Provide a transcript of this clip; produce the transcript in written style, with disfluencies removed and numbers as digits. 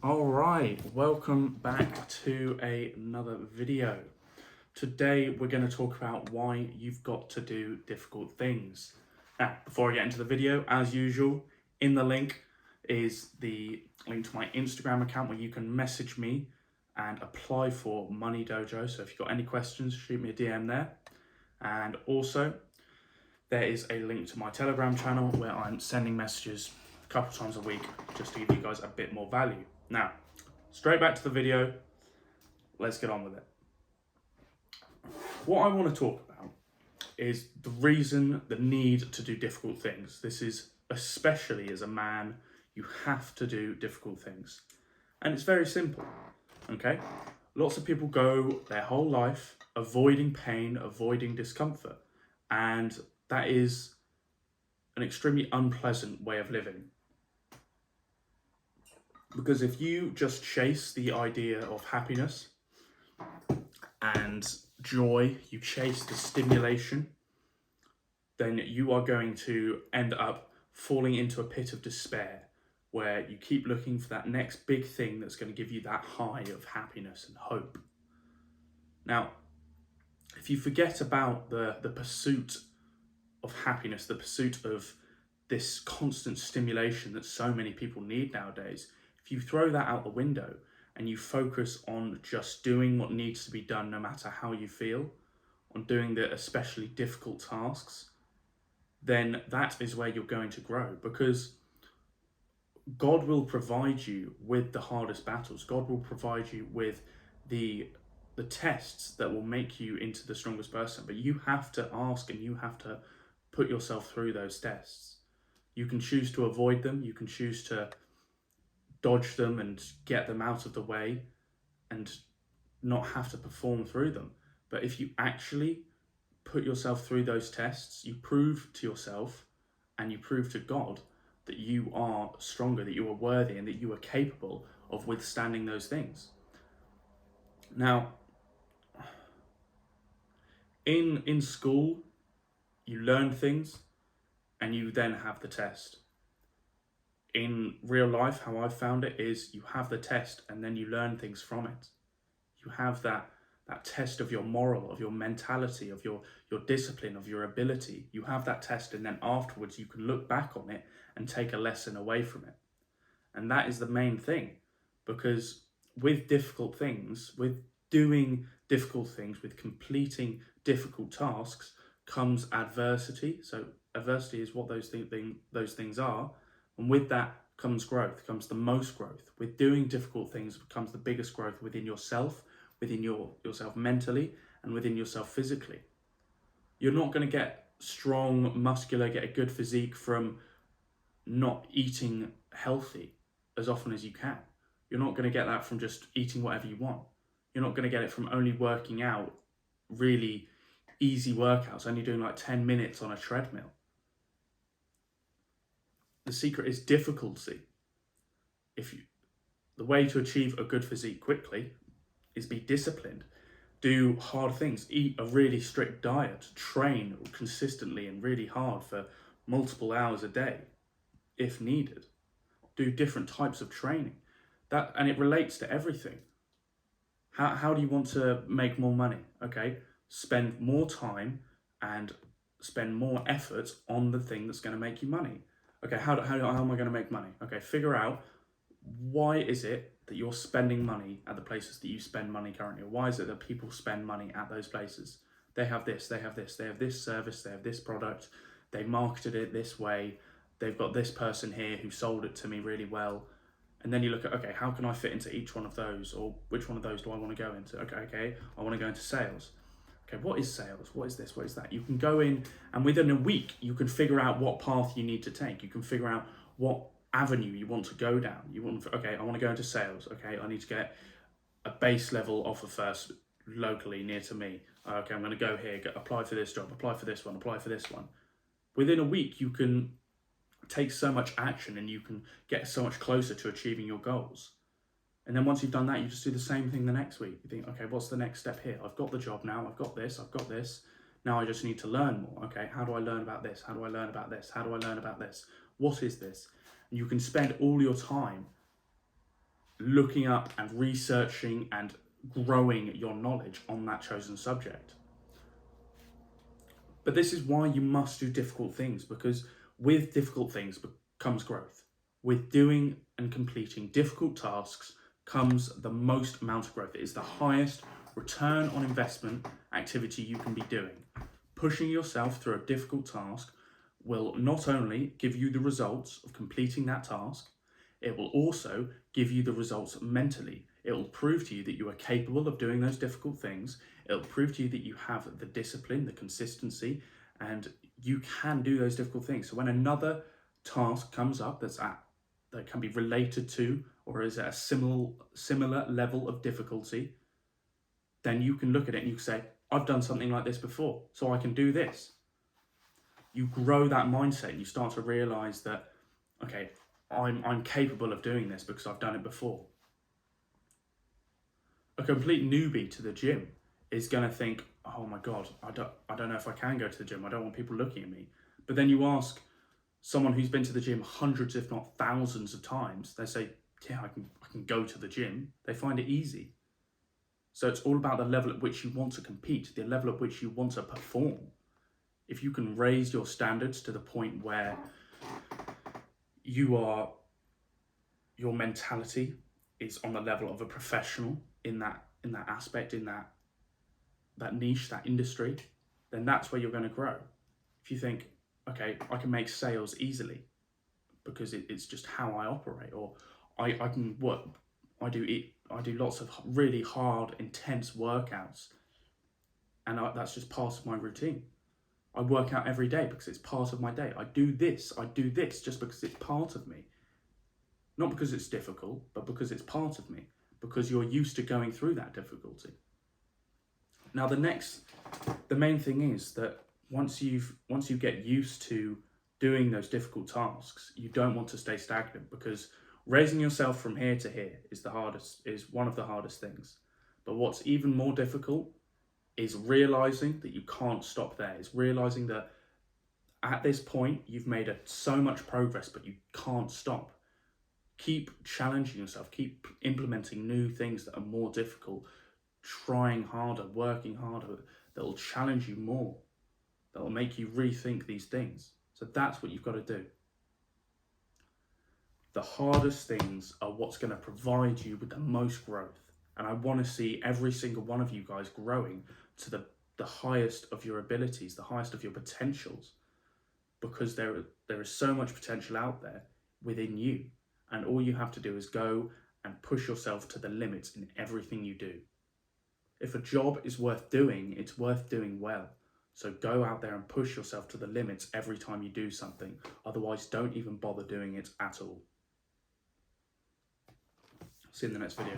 All right, welcome back to another video. Today we're going to talk about why you've got to do difficult things. Now, before I get into the video, as usual, in the link is the link to my Instagram account where you can message me and apply for Money Dojo. So if you've got any questions, shoot me a DM there. And also, there is a link to my Telegram channel where I'm sending messages a couple times a week just to give you guys a bit more value. Now, straight back to the video, let's get on with it. What I want to talk about is the need to do difficult things. This is especially as a man, you have to do difficult things. And it's very simple, okay? Lots of people go their whole life avoiding pain, avoiding discomfort. And that is an extremely unpleasant way of living. Because if you just chase the idea of happiness and joy, you chase the stimulation, then you are going to end up falling into a pit of despair where you keep looking for that next big thing that's going to give you that high of happiness and hope. Now, if you forget about the pursuit of happiness, the pursuit of this constant stimulation that so many people need nowadays, if you throw that out the window and you focus on just doing what needs to be done no matter how you feel, on doing the especially difficult tasks, then that is where you're going to grow, because God will provide you with the hardest battles. God will provide you with the tests that will make you into the strongest person, but you have to ask and you have to put yourself through those tests. You can choose to avoid them, you can choose to dodge them and get them out of the way and not have to perform through them. But if you actually put yourself through those tests, you prove to yourself and you prove to God that you are stronger, that you are worthy, and that you are capable of withstanding those things. Now, in school, you learn things and you then have the test. In real life, how I've found it is you have the test and then you learn things from it. You have that test of your moral, of your mentality, of your discipline, of your ability. You have that test, and then afterwards you can look back on it and take a lesson away from it. And that is the main thing, because with difficult things, with doing difficult things, with completing difficult tasks, comes adversity. So adversity is what those things are. And with that comes growth, comes the most growth. With doing difficult things comes the biggest growth within yourself, within yourself mentally, and within yourself physically. You're not going to get strong, muscular, get a good physique from not eating healthy as often as you can. You're not going to get that from just eating whatever you want. You're not going to get it from only working out really easy workouts, only doing like 10 minutes on a treadmill. The secret is difficulty. The way to achieve a good physique quickly is be disciplined, do hard things, eat a really strict diet, train consistently and really hard for multiple hours a day if needed, do different types of training. And it relates to everything. How do you want to make more money? Okay, spend more time and spend more effort on the thing that's going to make you money. Okay, how am I going to make money? Okay, figure out why is it that you're spending money at the places that you spend money currently? Or why is it that people spend money at those places? They have this, they have this, they have this service, they have this product, they marketed it this way, they've got this person here who sold it to me really well. And then you look at, okay, how can I fit into each one of those? Or which one of those do I want to go into? Okay, I want to go into sales. Okay, what is sales? What is this? What is that? You can go in, and within a week, you can figure out what path you need to take. You can figure out what avenue you want to go down. Okay, I want to go into sales. Okay, I need to get a base level offer first locally near to me. Okay, I'm going to go here, apply for this job, apply for this one, apply for this one. Within a week, you can take so much action and you can get so much closer to achieving your goals. And then once you've done that, you just do the same thing the next week. You think, okay, what's the next step here? I've got the job now, I've got this. Now I just need to learn more. Okay, how do I learn about this? How do I learn about this? How do I learn about this? What is this? And you can spend all your time looking up and researching and growing your knowledge on that chosen subject. But this is why you must do difficult things, because with difficult things comes growth. With doing and completing difficult tasks comes the most amount of growth. It is the highest return on investment activity you can be doing. Pushing yourself through a difficult task will not only give you the results of completing that task, it will also give you the results mentally. It will prove to you that you are capable of doing those difficult things. It will prove to you that you have the discipline, the consistency, and you can do those difficult things. So when another task comes up that can be related to or is at a similar level of difficulty, then you can look at it and you can say, I've done something like this before, so I can do this. You grow that mindset and you start to realize that, okay, I'm capable of doing this because I've done it before. A complete newbie to the gym is going to think, oh my God, I don't know if I can go to the gym. I don't want people looking at me. But then you ask someone who's been to the gym hundreds, if not thousands of times, they say, yeah, I can go to the gym. They find it easy. So it's all about the level at which you want to compete, the level at which you want to perform. If you can raise your standards to the point where your mentality is on the level of a professional in that aspect, in that niche, that industry, then that's where you're going to grow. If you think, okay, I can make sales easily because it's just how I operate, or I can work, I do lots of really hard, intense workouts, and that's just part of my routine. I work out every day because it's part of my day. I do this just because it's part of me. Not because it's difficult, but because it's part of me, because you're used to going through that difficulty. Now the main thing is that once you get used to doing those difficult tasks, you don't want to stay stagnant, because raising yourself from here to here is one of the hardest things. But what's even more difficult is realizing that you can't stop there. It's realizing that at this point you've made so much progress, but you can't stop. Keep challenging yourself, keep implementing new things that are more difficult, trying harder, working harder, that will challenge you more, that will make you rethink these things. So that's what you've got to do. The hardest things are what's going to provide you with the most growth. And I want to see every single one of you guys growing to the highest of your abilities, the highest of your potentials, because there is so much potential out there within you. And all you have to do is go and push yourself to the limits in everything you do. If a job is worth doing, it's worth doing well. So go out there and push yourself to the limits every time you do something. Otherwise, don't even bother doing it at all. See you in the next video.